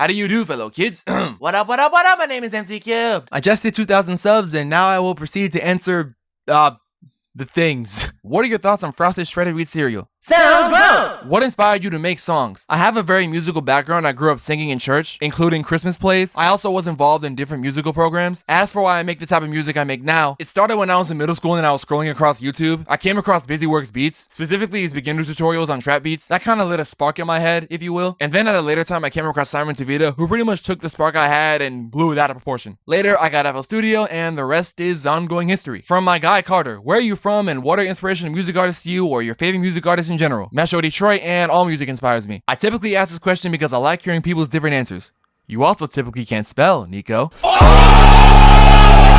How do you do, fellow kids? What up, what up, what up? My name is MC Cube. I just hit 2,000 subs and now I will proceed to answer, the things. What are your thoughts on frosted shredded wheat cereal? Sounds gross! What inspired you to make songs? I have a very musical background. I grew up singing in church, including Christmas plays. I also was involved in different musical programs. As for why I make the type of music I make now, it started when I was in middle school and I was scrolling across YouTube. I came across Busyworks beats, specifically his beginner tutorials on trap beats. That kind of lit a spark in my head, if you will. And then at a later time, I came across Simon Tavita, who pretty much took the spark I had and blew it out of proportion. Later, I got FL Studio, and the rest is ongoing history. From my guy Carter, where are you from and what are inspirational music artists to you or your favorite music artists in general? Metro Detroit, and all music inspires me. I typically ask this question because I like hearing people's different answers. You also typically can't spell, Nico.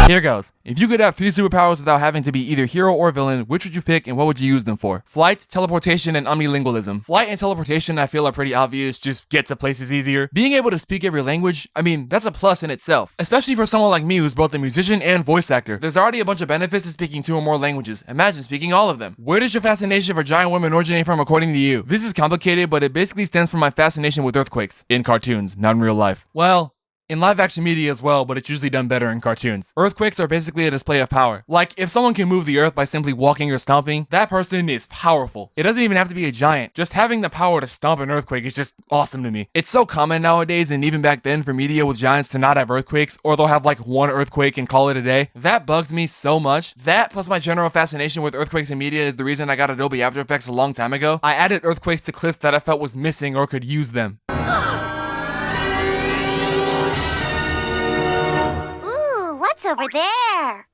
Here goes. If you could have 3 superpowers without having to be either hero or villain, which would you pick and what would you use them for? Flight, teleportation, and omnilingualism. Flight and teleportation I feel are pretty obvious, just get to places easier. Being able to speak every language, I mean, that's a plus in itself. Especially for someone like me who's both a musician and voice actor. There's already a bunch of benefits to speaking 2 or more languages. Imagine speaking all of them. Where does your fascination for giant women originate from according to you? This is complicated, but it basically stems from my fascination with earthquakes. In cartoons, not in real life. Well, in live action media as well, but it's usually done better in cartoons. Earthquakes are basically a display of power. Like, if someone can move the earth by simply walking or stomping, that person is powerful. It doesn't even have to be a giant. Just having the power to stomp an earthquake is just awesome to me. It's so common nowadays, and even back then for media with giants to not have earthquakes, or they'll have like 1 earthquake and call it a day. That bugs me so much. That plus my general fascination with earthquakes in media is the reason I got Adobe After Effects a long time ago. I added earthquakes to clips that I felt was missing or could use them. What's over there?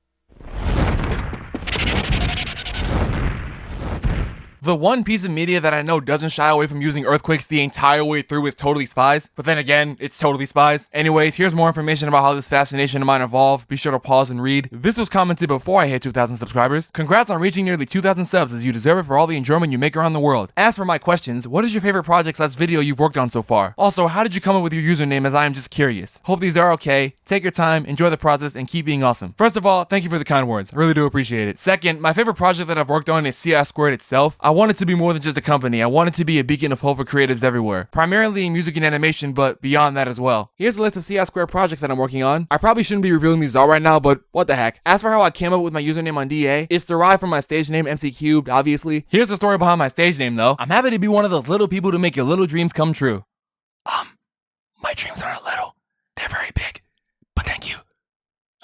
The one piece of media that I know doesn't shy away from using earthquakes the entire way through is Totally Spies, but then again, it's Totally Spies. Anyways, here's more information about how this fascination of mine evolved. Be sure to pause and read. This was commented before I hit 2,000 subscribers. Congrats on reaching nearly 2,000 subs, as you deserve it for all the enjoyment you make around the world. As for my questions, what is your favorite project/video you've worked on so far? Also, how did you come up with your username, as I am just curious? Hope these are okay. Take your time, enjoy the process, and keep being awesome. First of all, thank you for the kind words. I really do appreciate it. Second, my favorite project that I've worked on is CI2 itself. I want it to be more than just a company. I want it to be a beacon of hope for creatives everywhere. Primarily in music and animation, but beyond that as well. Here's a list of CI2 projects that I'm working on. I probably shouldn't be revealing these all right now, but what the heck. As for how I came up with my username on DA, it's derived from my stage name MC Cubed, obviously. Here's the story behind my stage name though. I'm happy to be one of those little people to make your little dreams come true. My dreams aren't little. They're very big. But thank you.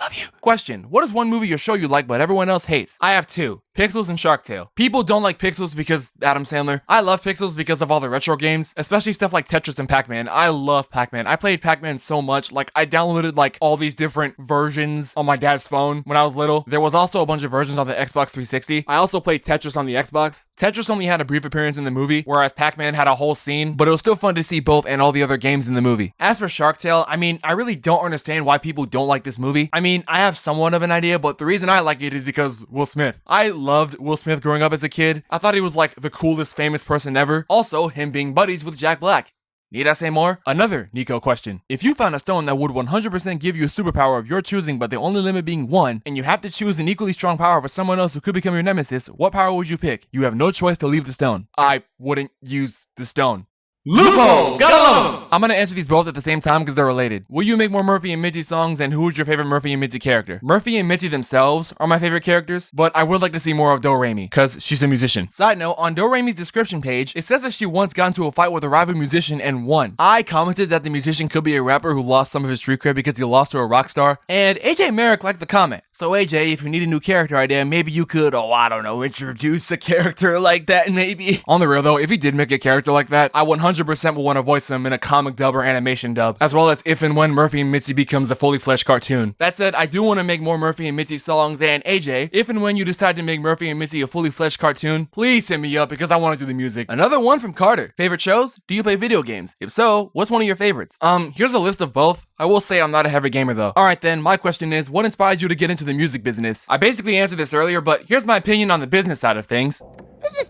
Love you. Question. What is one movie or show you like but everyone else hates? I have 2. Pixels and Shark Tale. People don't like Pixels because Adam Sandler. I love Pixels because of all the retro games, especially stuff like Tetris and Pac-Man. I love Pac-Man. I played Pac-Man so much. Like, I downloaded like all these different versions on my dad's phone when I was little. There was also a bunch of versions on the Xbox 360. I also played Tetris on the Xbox. Tetris only had a brief appearance in the movie, whereas Pac-Man had a whole scene, but it was still fun to see both and all the other games in the movie. As for Shark Tale, I mean, I really don't understand why people don't like this movie. I mean, I have somewhat of an idea, but the reason I like it is because Will Smith. I loved Will Smith growing up as a kid. I thought he was like the coolest famous person ever. Also, him being buddies with Jack Black. Need I say more? Another Nico question. If you found a stone that would 100% give you a superpower of your choosing, but the only limit being 1, and you have to choose an equally strong power for someone else who could become your nemesis, what power would you pick? You have no choice to leave the stone. I wouldn't use the stone. Loopholes! Gotta love them! I'm gonna answer these both at the same time because they're related. Will you make more Murphy and Mitzi songs, and who's your favorite Murphy and Mitzi character? Murphy and Mitzi themselves are my favorite characters, but I would like to see more of Do-Re-Mi, because she's a musician. Side note, on Do-Re-Mi's description page, it says that she once got into a fight with a rival musician and won. I commented that the musician could be a rapper who lost some of his street cred because he lost to a rock star, and AJ Merrick liked the comment. So AJ, if you need a new character idea, maybe you could, I don't know, introduce a character like that maybe. On the real though, if he did make a character like that, I 100% will want to voice him in a comic dub or animation dub, as well as if and when Murphy and Mitzi becomes a fully fleshed cartoon. That said, I do want to make more Murphy and Mitzi songs, and AJ, if and when you decide to make Murphy and Mitzi a fully fleshed cartoon, please hit me up because I want to do the music. Another one from Carter. Favorite shows? Do you play video games? If so, what's one of your favorites? Here's a list of both. I will say I'm not a heavy gamer though. Alright then, my question is, what inspired you to get into the music business? I basically answered this earlier, but here's my opinion on the business side of things.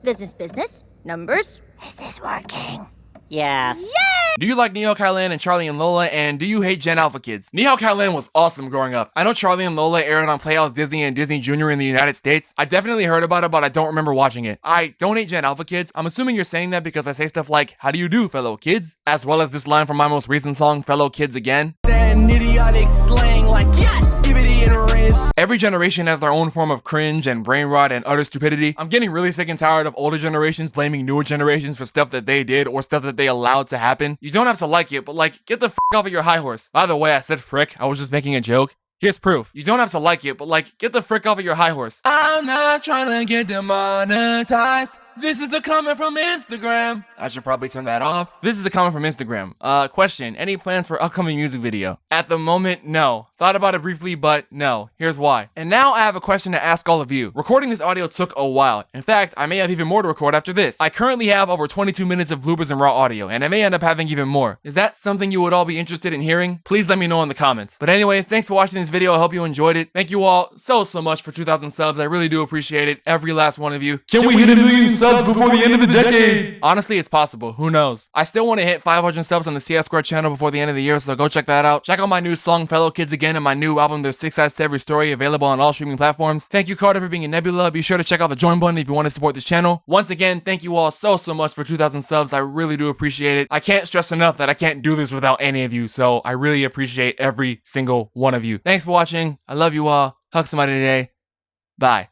Business. Numbers. Is this working? Yes. Do you like Neo Kylan and Charlie and Lola, and do you hate Gen Alpha kids? Neo Kylan was awesome growing up. I know Charlie and Lola aired on Playhouse Disney and Disney Junior in the United States. I definitely heard about it, but I don't remember watching it. I don't hate Gen Alpha kids. I'm assuming you're saying that because I say stuff like, how do you do, fellow kids? As well as this line from my most recent song, Fellow Kids Again. Idiotic slang like yes, skibbity and riz. Every generation has their own form of cringe and brain rot and utter stupidity. I'm getting really sick and tired of older generations blaming newer generations for stuff that they did or stuff that they allowed to happen. You don't have to like it, but like, get the f off of your high horse. By the way, I said frick, I was just making a joke. Here's proof. You don't have to like it, but like, get the frick off of your high horse. I'm not trying to get demonetized. This is a comment from Instagram. I should probably turn that off. This is a comment from Instagram. Question, any plans for upcoming music video? At the moment, no. Thought about it briefly, but no. Here's why. And now I have a question to ask all of you. Recording this audio took a while. In fact, I may have even more to record after this. I currently have over 22 minutes of bloopers and raw audio, and I may end up having even more. Is that something you would all be interested in hearing? Please let me know in the comments. But anyways, thanks for watching this video. I hope you enjoyed it. Thank you all so much for 2,000 subs. I really do appreciate it. Every last one of you. Can we hit 1 million subs before the end of the decade? Honestly, it's possible. Who knows? I still want to hit 500 subs on the CS Squared channel before the end of the year, so go check that out. Check out my new song, Fellow Kids Again, and my new album, There's 6 Sides to Every Story, available on all streaming platforms. Thank you, Carter, for being a Nebula. Be sure to check out the join button if you want to support this channel. Once again, thank you all so much for 2,000 subs. I really do appreciate it. I can't stress enough that I can't do this without any of you, so I really appreciate every single one of you. Thanks for watching. I love you all. Hug somebody today. Bye.